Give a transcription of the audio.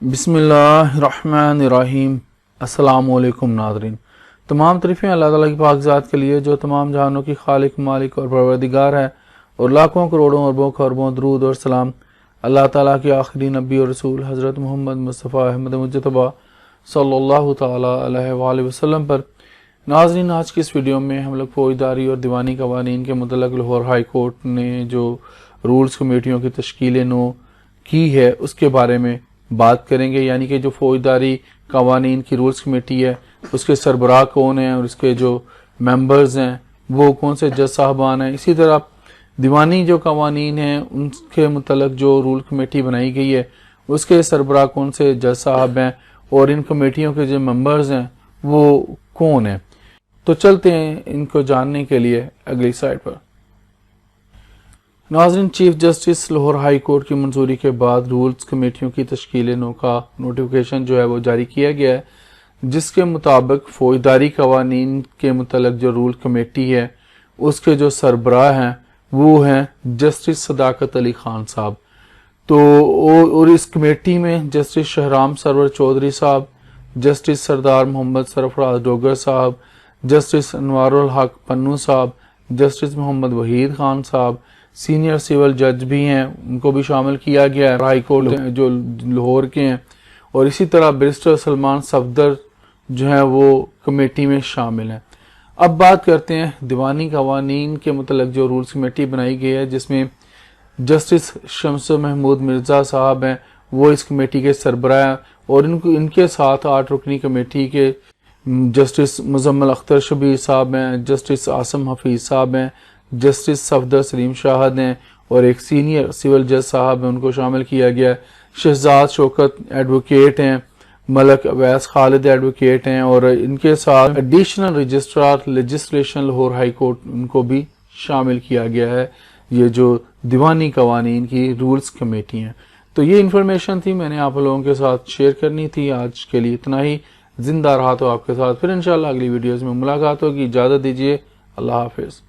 بسم اللہ الرحمن الرحیم۔ السلام علیکم ناظرین، تمام تعریفیں اللہ تعالیٰ کی پاک ذات کے لیے جو تمام جہانوں کی خالق، مالک اور پروردگار ہے، اور لاکھوں کروڑوں اربوں خربوں درود اور سلام اللہ تعالیٰ کے آخری نبی اور رسول حضرت محمد مصطفیٰ احمد مجتبیٰ صلی اللہ تعالیٰ علیہ وآلہ وسلم پر۔ ناظرین، آج کی اس ویڈیو میں ہم لوگ فوجداری اور دیوانی قوانین کے متعلق لاہور ہائی کورٹ نے جو رولز کمیٹیوں کی تشکیل نو کی ہے اس کے بارے میں بات کریں گے، یعنی کہ جو فوجداری قوانین کی رولز کمیٹی ہے اس کے سربراہ کون ہیں اور اس کے جو ممبرز ہیں وہ کون سے جج صاحبان ہیں۔ اسی طرح دیوانی جو قوانین ہیں ان کے متعلق جو رول کمیٹی بنائی گئی ہے اس کے سربراہ کون سے جج صاحب ہیں اور ان کمیٹیوں کے جو ممبرز ہیں وہ کون ہیں۔ تو چلتے ہیں ان کو جاننے کے لیے اگلی سلائیڈ پر۔ ناظرین، chief justice Lahore high court کی منظوری کے بعد رولز کمیٹیوں کی تشکیل نو کا نوٹیفیکیشن جو ہے وہ جاری کیا گیا ہے، جس کے مطابق فوجداری قوانین کے متعلق جو رول کمیٹی ہے اس کے جو سربراہ ہیں وہ ہیں جسٹس صداقت علی خان صاحب۔ تو اور اس کمیٹی میں جسٹس شہرام سرور چودھری صاحب، جسٹس سردار محمد سرفراز ڈوگر صاحب، جسٹس انوار الحق پنو صاحب، جسٹس محمد وحید خان صاحب، سینئر سول جج بھی ہیں، ان کو بھی شامل کیا گیا ہے ہائی کورٹ جو لاہور کے ہیں، اور اسی طرح بیرسٹر سلمان صفدر جو ہیں وہ کمیٹی میں شامل ہیں۔ اب بات کرتے ہیں دیوانی قوانین کے متعلق جو رولز کمیٹی بنائی گئی ہے، جس میں جسٹس شمس محمود مرزا صاحب ہیں، وہ اس کمیٹی کے سربراہ ہیں، اور ان کے ساتھ 8 رکنی کمیٹی کے جسٹس مزمل اختر شبیر صاحب ہیں، جسٹس عاصم حفیظ صاحب ہیں، جسٹس صفدر سلیم شاہد ہیں، اور ایک سینئر سول جج صاحب ہیں، ان کو شامل کیا گیا ہے۔ شہزاد شوکت ایڈوکیٹ ہیں، ملک اویس خالد ایڈوکیٹ ہیں، اور ان کے ساتھ additional registrar legislation Lahore high court ان کو بھی شامل کیا گیا ہے۔ یہ جو دیوانی قوانین کی رولز کمیٹی ہیں، تو یہ انفارمیشن تھی، میں نے آپ لوگوں کے ساتھ شیئر کرنی تھی۔ آج کے لیے اتنا ہی، زندہ رہا تو آپ کے ساتھ پھر انشاءاللہ اگلی ویڈیوز میں ملاقات ہوگی۔ اجازت دیجیے، اللہ حافظ۔